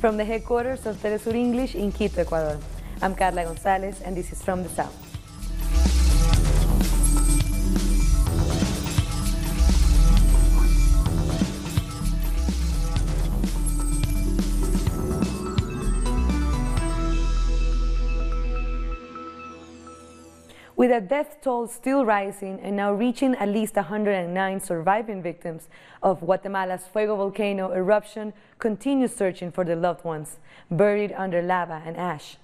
From the headquarters of Telesur English in Quito, Ecuador, I'm Carla Gonzalez, and this is From the South. With a death toll still rising and now reaching at least 109 surviving victims of Guatemala's Fuego Volcano eruption, continues searching for their loved ones, buried under lava and ash.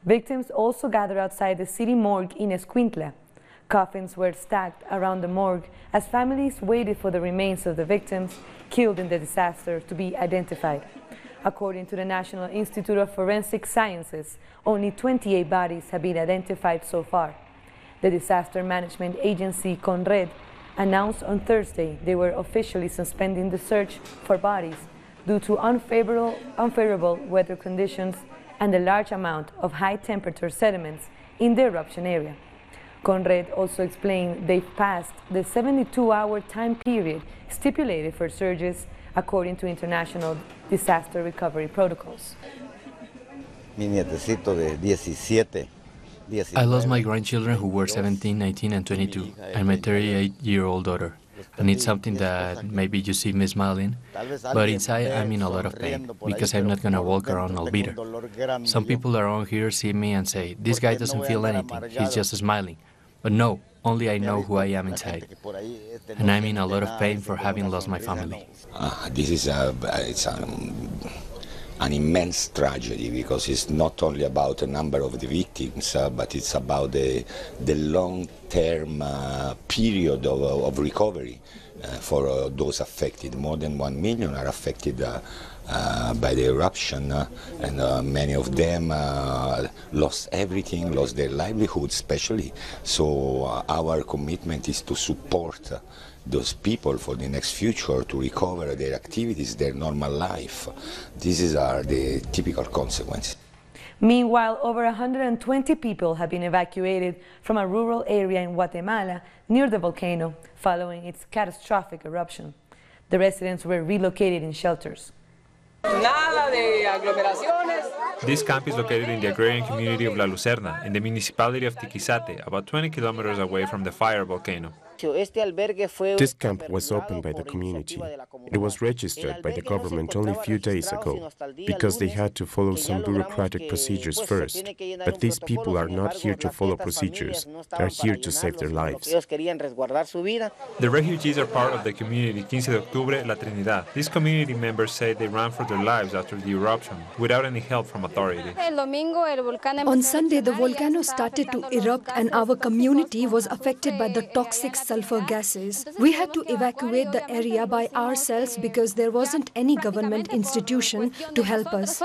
Victims also gathered outside the city morgue in Escuintla. Coffins were stacked around the morgue as families waited for the remains of the victims killed in the disaster to be identified. According to the National Institute of Forensic Sciences, only 28 bodies have been identified so far. The disaster management agency CONRED announced on Thursday they were officially suspending the search for bodies due to unfavorable weather conditions and the large amount of high-temperature sediments in the eruption area. CONRED also explained they've passed the 72-hour time period stipulated for surges according to international disaster recovery protocols. Mi nietecito de 17. I lost my grandchildren who were 17, 19, and 22, and my 38-year-old daughter. And it's something that maybe you see me smiling, but inside I'm in a lot of pain, because I'm not going to walk around all bitter. Some people around here see me and say, this guy doesn't feel anything, he's just smiling. But no, only I know who I am inside. And I'm in a lot of pain for having lost my family. This is an immense tragedy, because it's not only about the number of the victims, but it's about the long-term period of recovery for those affected. More than 1 million are affected by the eruption, and many of them lost everything, lost their livelihood especially. So our commitment is to support those people for the next future to recover their activities, their normal life. These are the typical consequences. Meanwhile, over 120 people have been evacuated from a rural area in Guatemala near the volcano following its catastrophic eruption. The residents were relocated in shelters. This camp is located in the agrarian community of La Lucerna, in the municipality of Tiquizate, about 20 kilometers away from the fire volcano. This camp was opened by the community. It was registered by the government only a few days ago, because they had to follow some bureaucratic procedures first. But these people are not here to follow procedures, they are here to save their lives. The refugees are part of the community 15 de Octubre, La Trinidad. These community members say they ran for their lives after the eruption, without any help from authorities. On Sunday, the volcano started to erupt and our community was affected by the toxic sulfur gases. We had to evacuate the area by ourselves because there wasn't any government institution to help us.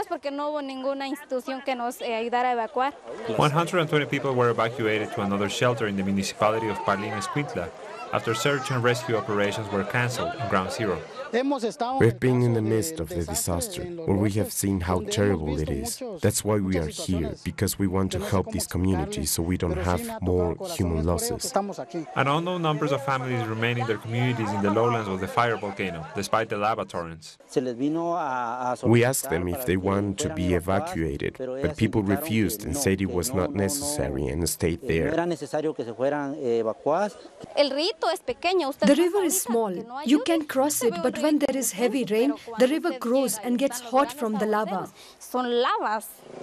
120 people were evacuated to another shelter in the municipality of Parlin Escuintla after search and rescue operations were cancelled in Ground Zero. We've been in the midst of the disaster, where we have seen how terrible it is. That's why we are here, because we want to help these communities so we don't have more human losses. And unknown numbers of families remain in their communities in the lowlands of the fire volcano, despite the lava torrents. We asked them if they want to be evacuated, but people refused and said it was not necessary and stayed there. The river is small. You can cross it, but when there is heavy rain, the river grows and gets hot from the lava.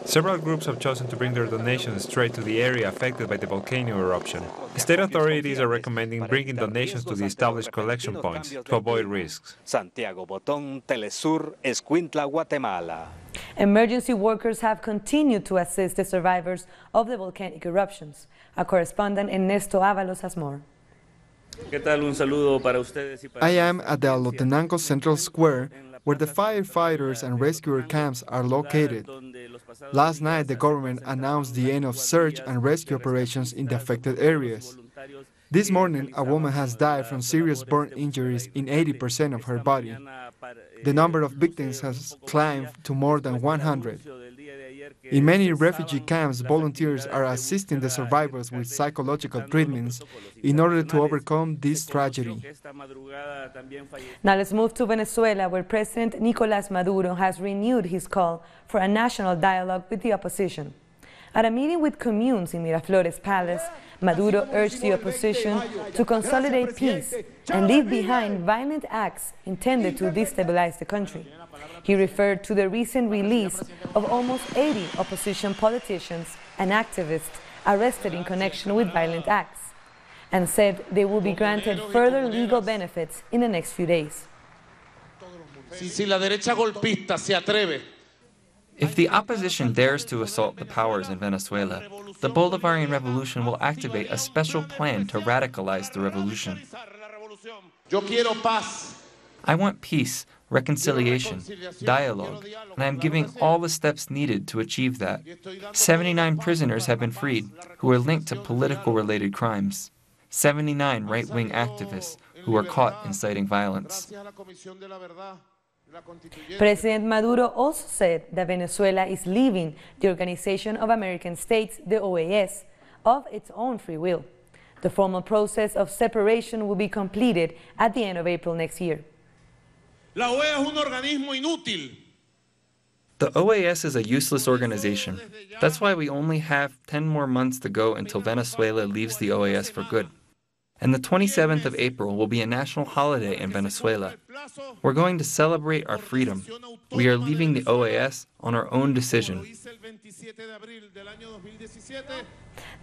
Several groups have chosen to bring their donations straight to the area affected by the volcano eruption. State authorities are recommending bringing donations to the established collection points to avoid risks. Santiago Botón, Telesur, Escuintla, Guatemala. Emergency workers have continued to assist the survivors of the volcanic eruptions. Our correspondent Ernesto Ábalos has more. I am at the Alotenango Central Square, where the firefighters and rescuer camps are located. Last night, the government announced the end of search and rescue operations in the affected areas. This morning, a woman has died from serious burn injuries in 80% of her body. The number of victims has climbed to more than 100. In many refugee camps, volunteers are assisting the survivors with psychological treatments in order to overcome this tragedy. Now let's move to Venezuela, where President Nicolás Maduro has renewed his call for a national dialogue with the opposition. At a meeting with communes in Miraflores Palace, Maduro urged the opposition to consolidate peace and leave behind violent acts intended to destabilize the country. He referred to the recent release of almost 80 opposition politicians and activists arrested in connection with violent acts, and said they will be granted further legal benefits in the next few days. If the opposition dares to assault the powers in Venezuela, the Bolivarian Revolution will activate a special plan to radicalize the revolution. I want peace, reconciliation, dialogue, and I am giving all the steps needed to achieve that. 79 prisoners have been freed who are linked to political-related crimes. 79 right-wing activists who are caught inciting violence. President Maduro also said that Venezuela is leaving the Organization of American States, the OAS, of its own free will. The formal process of separation will be completed at the end of April next year. The OAS is a useless organization. That's why we only have 10 more months to go until Venezuela leaves the OAS for good. And the 27th of April will be a national holiday in Venezuela. We're going to celebrate our freedom. We are leaving the OAS on our own decision.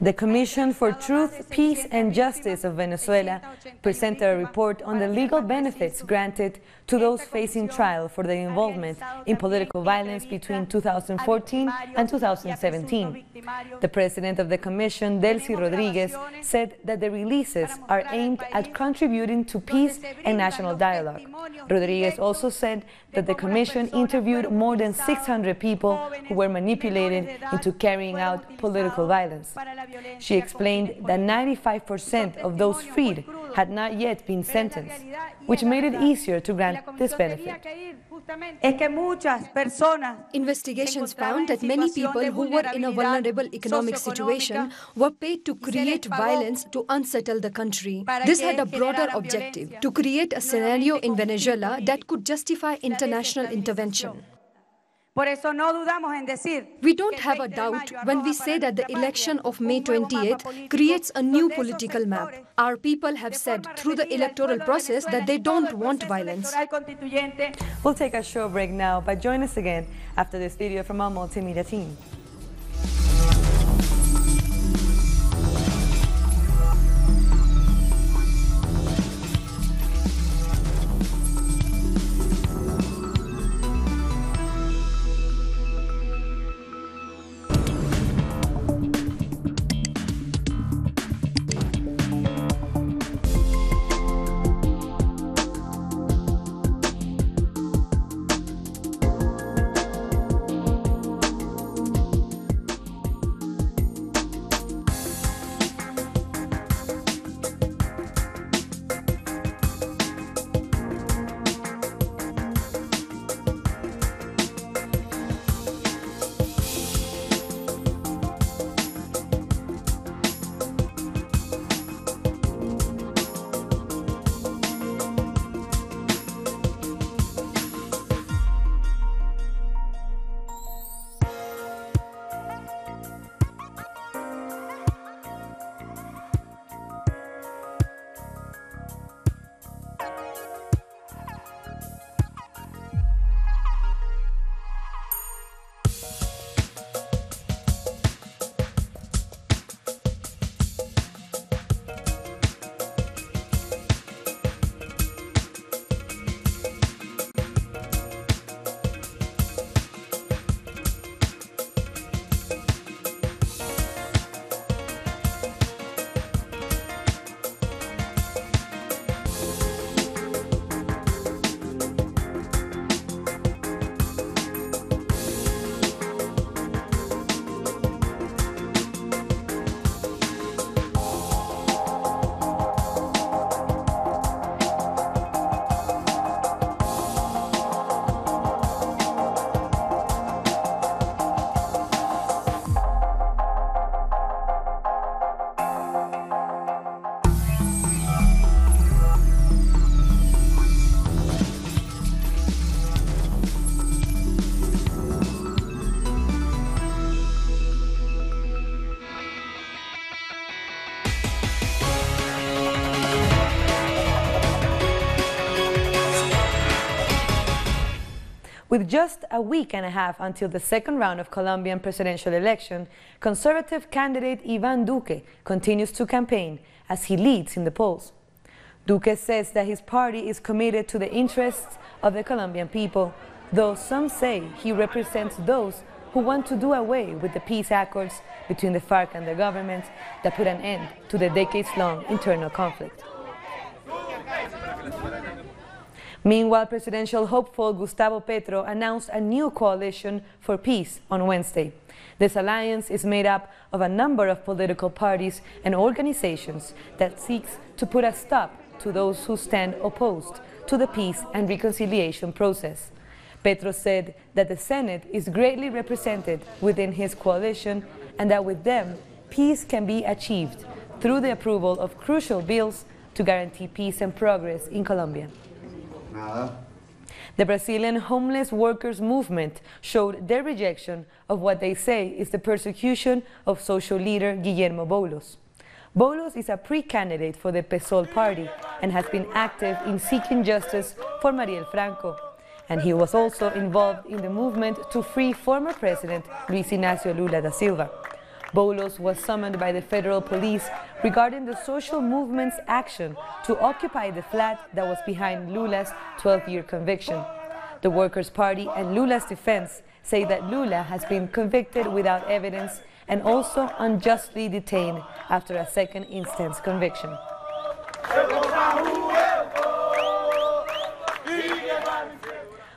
The Commission for Truth, Peace and Justice of Venezuela presented a report on the legal benefits granted to those facing trial for their involvement in political violence between 2014 and 2017. The president of the Commission, Delcy Rodriguez, said that the releases are aimed at contributing to peace and national dialogue. Rodriguez also said that the Commission interviewed more than 600 people who were manipulated into carrying out political violence. She explained that 95% of those freed had not yet been sentenced, which made it easier to grant this benefit. Investigations found that many people who were in a vulnerable economic situation were paid to create violence to unsettle the country. This had a broader objective, to create a scenario in Venezuela that could justify international intervention. We don't have a doubt when we say that the election of May 28th creates a new political map. Our people have said through the electoral process that they don't want violence. We'll take a short break now, but join us again after this video from our multimedia team. With just a week and a half until the second round of Colombian presidential election, conservative candidate Iván Duque continues to campaign as he leads in the polls. Duque says that his party is committed to the interests of the Colombian people, though some say he represents those who want to do away with the peace accords between the FARC and the government that put an end to the decades-long internal conflict. Meanwhile, presidential hopeful Gustavo Petro announced a new coalition for peace on Wednesday. This alliance is made up of a number of political parties and organizations that seeks to put a stop to those who stand opposed to the peace and reconciliation process. Petro said that the Senate is greatly represented within his coalition and that with them, peace can be achieved through the approval of crucial bills to guarantee peace and progress in Colombia. The Brazilian homeless workers movement showed their rejection of what they say is the persecution of social leader Guillermo Boulos. Boulos is a pre-candidate for the PSOL party and has been active in seeking justice for Mariel Franco. And he was also involved in the movement to free former President Luis Inácio Lula da Silva. Boulos was summoned by the federal police regarding the social movement's action to occupy the flat that was behind Lula's 12-year conviction. The Workers' Party and Lula's defense say that Lula has been convicted without evidence and also unjustly detained after a second instance conviction.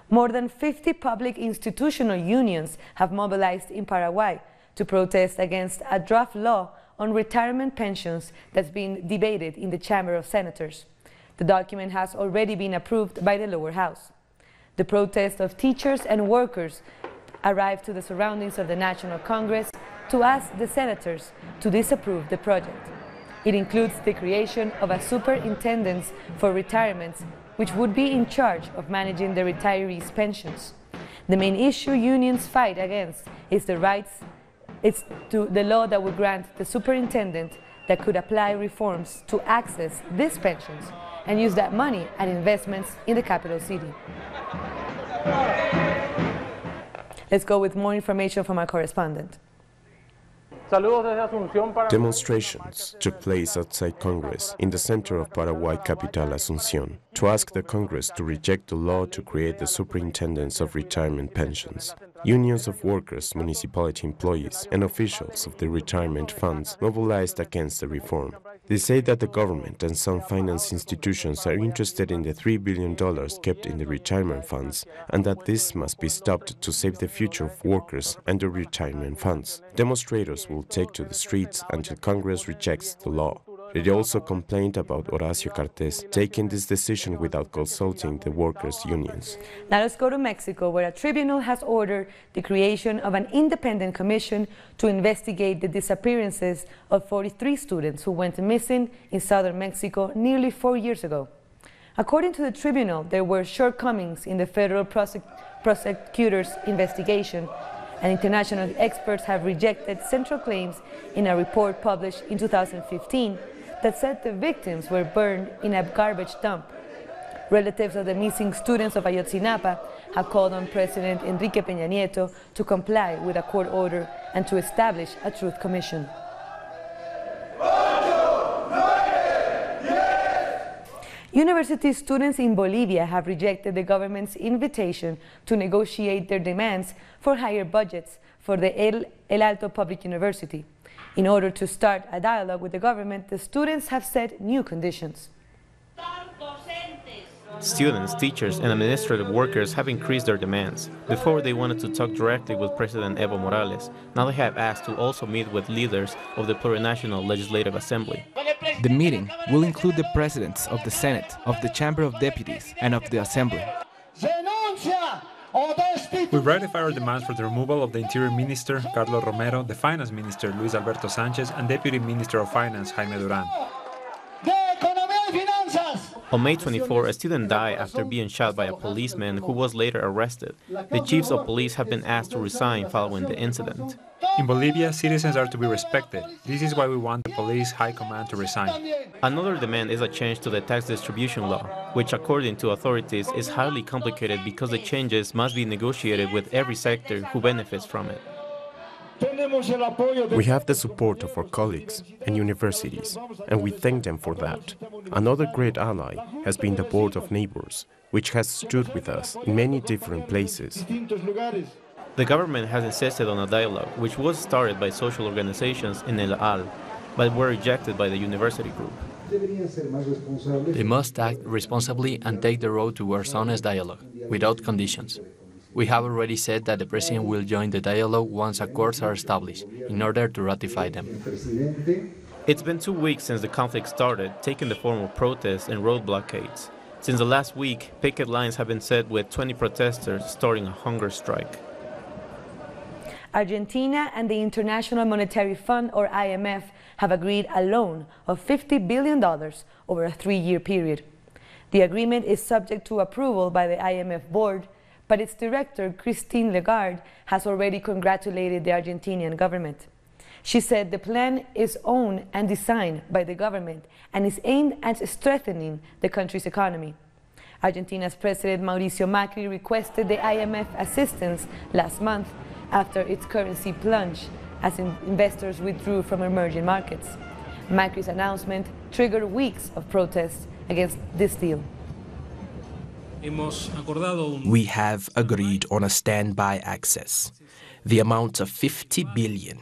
More than 50 public institutional unions have mobilized in Paraguay to protest against a draft law on retirement pensions that's being debated in the Chamber of Senators. The document has already been approved by the lower house. The protest of teachers and workers arrived to the surroundings of the National Congress to ask the senators to disapprove the project. It includes the creation of a superintendent for retirements, which would be in charge of managing the retirees' pensions. The main issue unions fight against is the law that would grant the superintendent that could apply reforms to access these pensions and use that money and investments in the capital city. Let's go with more information from our correspondent. Demonstrations took place outside Congress in the center of Paraguay capital Asunción to ask the Congress to reject the law to create the superintendents of retirement pensions. Unions of workers, municipality employees, and officials of the retirement funds mobilized against the reform. They say that the government and some finance institutions are interested in the $3 billion kept in the retirement funds and that this must be stopped to save the future of workers and the retirement funds. Demonstrators will take to the streets until Congress rejects the law. They also complained about Horacio Cartes taking this decision without consulting the workers' unions. Now let's go to Mexico, where a tribunal has ordered the creation of an independent commission to investigate the disappearances of 43 students who went missing in southern Mexico nearly 4 years ago. According to the tribunal, there were shortcomings in the federal prosecutor's investigation, and international experts have rejected central claims in a report published in 2015 that said the victims were burned in a garbage dump. Relatives of the missing students of Ayotzinapa have called on President Enrique Peña Nieto to comply with a court order and to establish a truth commission. University students in Bolivia have rejected the government's invitation to negotiate their demands for higher budgets for the El Alto Public University. In order to start a dialogue with the government, the students have set new conditions. Students, teachers, and administrative workers have increased their demands. Before, they wanted to talk directly with President Evo Morales. Now they have asked to also meet with leaders of the Plurinational Legislative Assembly. The meeting will include the presidents of the Senate, of the Chamber of Deputies, and of the Assembly. We ratify our demands for the removal of the Interior Minister, Carlos Romero, the Finance Minister, Luis Alberto Sanchez, and Deputy Minister of Finance, Jaime Durán. On May 24, a student died after being shot by a policeman who was later arrested. The chiefs of police have been asked to resign following the incident. In Bolivia, citizens are to be respected. This is why we want the police high command to resign. Another demand is a change to the tax distribution law, which according to authorities is highly complicated because the changes must be negotiated with every sector who benefits from it. We have the support of our colleagues and universities, and we thank them for that. Another great ally has been the Board of Neighbors, which has stood with us in many different places. The government has insisted on a dialogue, which was started by social organizations in El Al, but were rejected by the university group. They must act responsibly and take the road towards honest dialogue, without conditions. We have already said that the President will join the dialogue once accords are established, in order to ratify them. It's been 2 weeks since the conflict started, taking the form of protests and road blockades. Since the last week, picket lines have been set with 20 protesters starting a hunger strike. Argentina and the International Monetary Fund, or IMF, have agreed a loan of $50 billion over a 3-year period. The agreement is subject to approval by the IMF board, but its director, Christine Lagarde, has already congratulated the Argentinian government. She said the plan is owned and designed by the government and is aimed at strengthening the country's economy. Argentina's President Mauricio Macri requested the IMF assistance last month after its currency plunged as investors withdrew from emerging markets. Macri's announcement triggered weeks of protests against this deal. We have agreed on a standby access. The amount of 50 billion.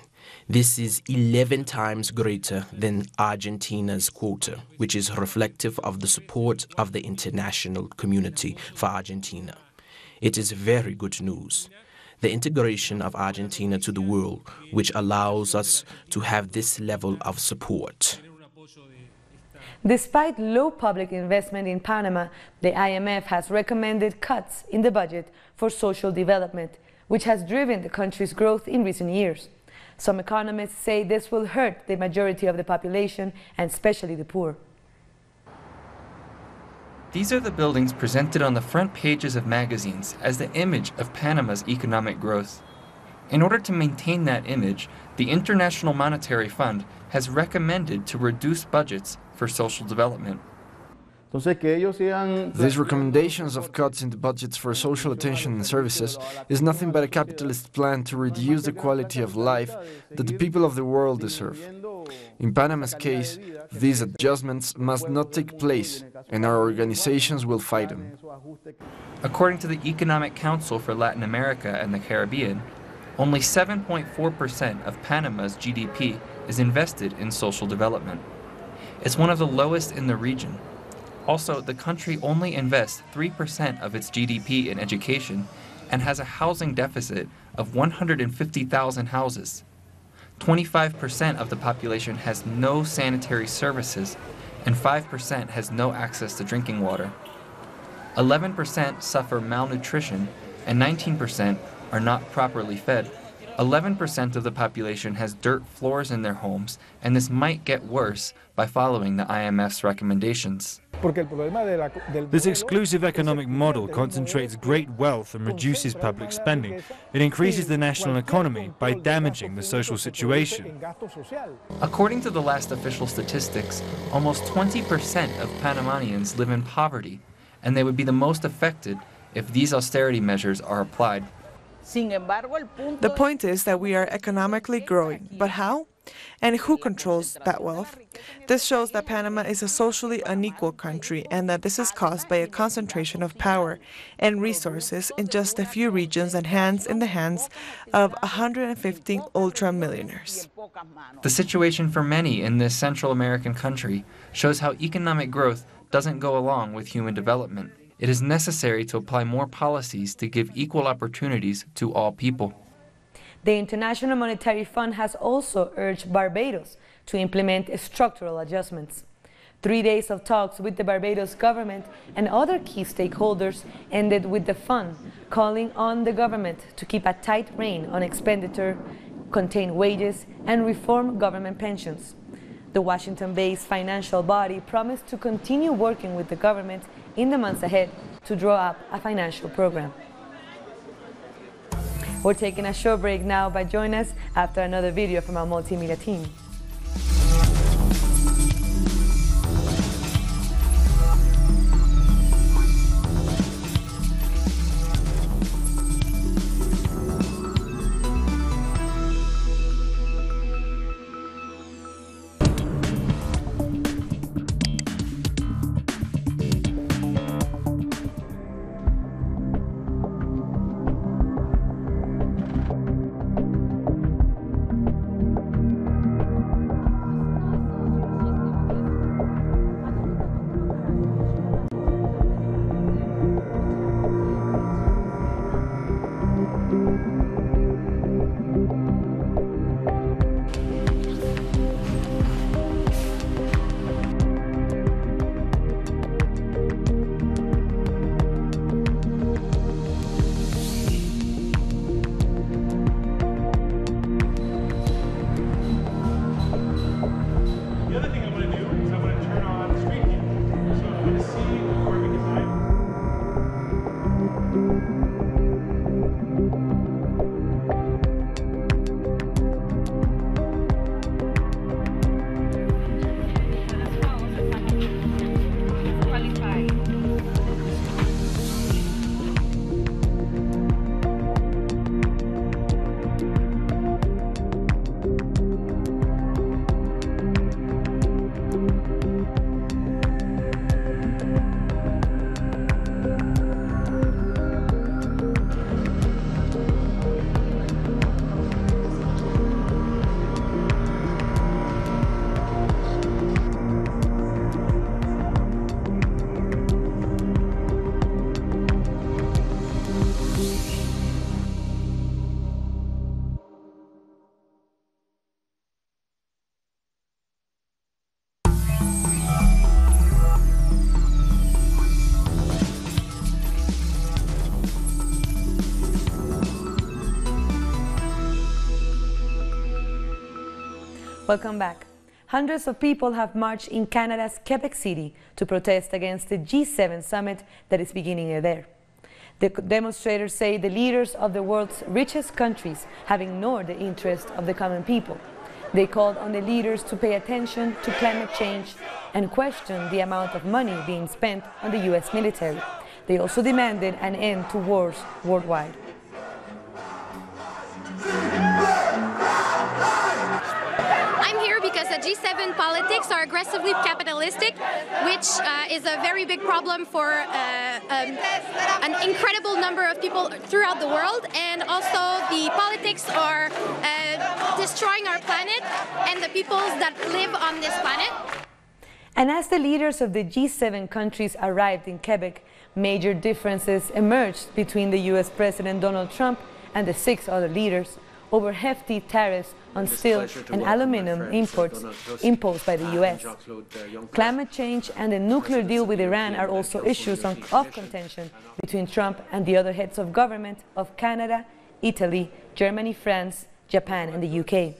This is 11 times greater than Argentina's quota, which is reflective of the support of the international community for Argentina. It is very good news. The integration of Argentina to the world, which allows us to have this level of support. Despite low public investment in Panama, the IMF has recommended cuts in the budget for social development, which has driven the country's growth in recent years. Some economists say this will hurt the majority of the population, and especially the poor. These are the buildings presented on the front pages of magazines as the image of Panama's economic growth. In order to maintain that image, the International Monetary Fund has recommended to reduce budgets for social development. These recommendations of cuts in the budgets for social attention and services is nothing but a capitalist plan to reduce the quality of life that the people of the world deserve. In Panama's case, these adjustments must not take place, and our organizations will fight them. According to the Economic Council for Latin America and the Caribbean, only 7.4% of Panama's GDP is invested in social development. It's one of the lowest in the region. Also, the country only invests 3% of its GDP in education and has a housing deficit of 150,000 houses. 25% of the population has no sanitary services, and 5% has no access to drinking water. 11% suffer malnutrition, and 19% are not properly fed. 11% of the population has dirt floors in their homes, and this might get worse by following the IMF's recommendations. This exclusive economic model concentrates great wealth and reduces public spending. It increases the national economy by damaging the social situation. According to the last official statistics, almost 20% of Panamanians live in poverty, and they would be the most affected if these austerity measures are applied. The point is that we are economically growing, but how? And who controls that wealth? This shows that Panama is a socially unequal country and that this is caused by a concentration of power and resources in just a few regions and in the hands of 150 ultra-millionaires. The situation for many in this Central American country shows how economic growth doesn't go along with human development. It is necessary to apply more policies to give equal opportunities to all people. The International Monetary Fund has also urged Barbados to implement structural adjustments. 3 days of talks with the Barbados government and other key stakeholders ended with the fund calling on the government to keep a tight rein on expenditure, contain wages, and reform government pensions. The Washington-based financial body promised to continue working with the government in the months ahead to draw up a financial program. We're taking a short break now, but join us after another video from our multimedia team. Welcome back. Hundreds of people have marched in Canada's Quebec City to protest against the G7 summit that is beginning there. The demonstrators say the leaders of the world's richest countries have ignored the interest of the common people. They called on the leaders to pay attention to climate change and question the amount of money being spent on the US military. They also demanded an end to wars worldwide. I'm here because the G7 politics are aggressively capitalistic, which is a very big problem for an incredible number of people throughout the world, and also the politics are destroying our planet and the peoples that live on this planet. And as the leaders of the G7 countries arrived in Quebec, major differences emerged between the US President Donald Trump and the 6 other leaders over hefty tariffs on steel and aluminum imports imposed by the US. Climate change and the nuclear deal with Iran are also issues of contention between Trump and the other heads of government of Canada, Italy, Germany, France, Japan and the UK.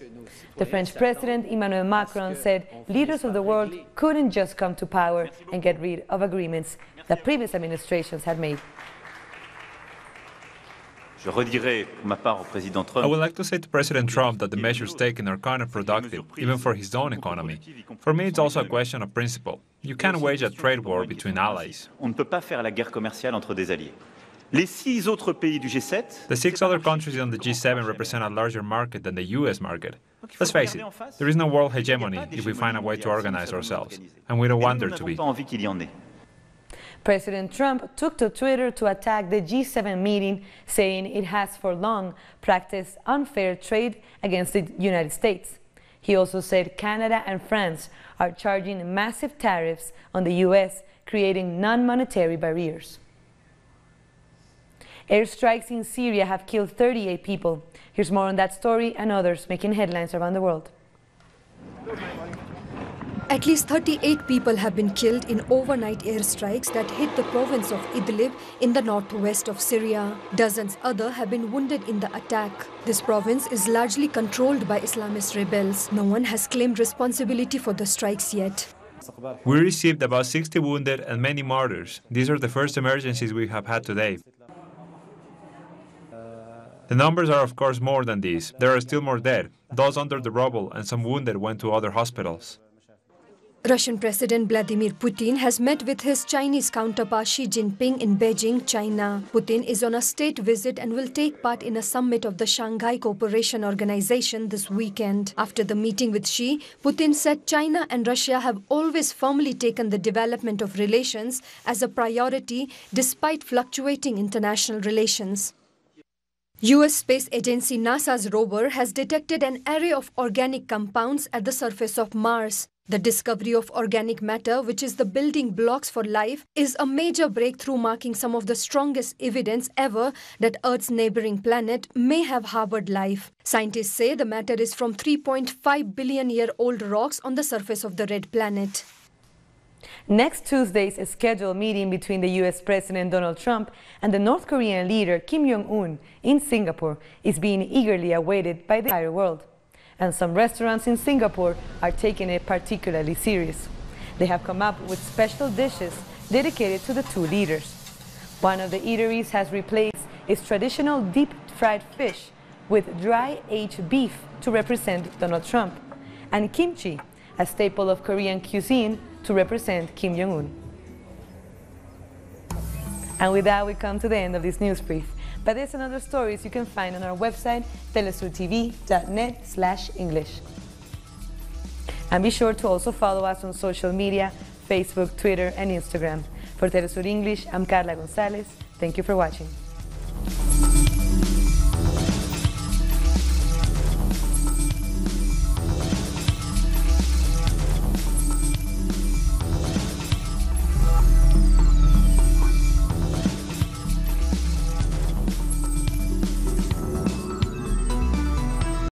The French President Emmanuel Macron said leaders of the world couldn't just come to power and get rid of agreements that previous administrations had made. I would like to say to President Trump that the measures taken are counterproductive, even for his own economy. For me, it's also a question of principle. You can't wage a trade war between allies. Les 6 autres pays du G7. The 6 other countries on the G7 represent a larger market than the US market. Let's face it, there is no world hegemony if we find a way to organize ourselves, and we don't want there to be. President Trump took to Twitter to attack the G7 meeting, saying it has for long practiced unfair trade against the United States. He also said Canada and France are charging massive tariffs on the US, creating non-monetary barriers. Airstrikes in Syria have killed 38 people. Here's more on that story and others making headlines around the world. At least 38 people have been killed in overnight airstrikes that hit the province of Idlib in the northwest of Syria. Dozens others have been wounded in the attack. This province is largely controlled by Islamist rebels. No one has claimed responsibility for the strikes yet. We received about 60 wounded and many martyrs. These are the first emergencies we have had today. The numbers are of course more than these. There are still more dead. Those under the rubble and some wounded went to other hospitals. Russian President Vladimir Putin has met with his Chinese counterpart Xi Jinping in Beijing, China. Putin is on a state visit and will take part in a summit of the Shanghai Cooperation Organization this weekend. After the meeting with Xi, Putin said China and Russia have always firmly taken the development of relations as a priority despite fluctuating international relations. U.S. Space Agency NASA's rover has detected an array of organic compounds at the surface of Mars. The discovery of organic matter, which is the building blocks for life, is a major breakthrough marking some of the strongest evidence ever that Earth's neighboring planet may have harbored life. Scientists say the matter is from 3.5 billion-year-old rocks on the surface of the red planet. Next Tuesday's scheduled meeting between the U.S. President Donald Trump and the North Korean leader Kim Jong-un in Singapore is being eagerly awaited by the entire world. And some restaurants in Singapore are taking it particularly serious. They have come up with special dishes dedicated to the two leaders. One of the eateries has replaced its traditional deep-fried fish with dry-aged beef to represent Donald Trump, and kimchi, a staple of Korean cuisine, to represent Kim Jong-un. And with that, we come to the end of this news brief. But there's another stories you can find on our website, telesurtv.net/English. And be sure to also follow us on social media, Facebook, Twitter, and Instagram. For Telesur English, I'm Carla Gonzalez. Thank you for watching.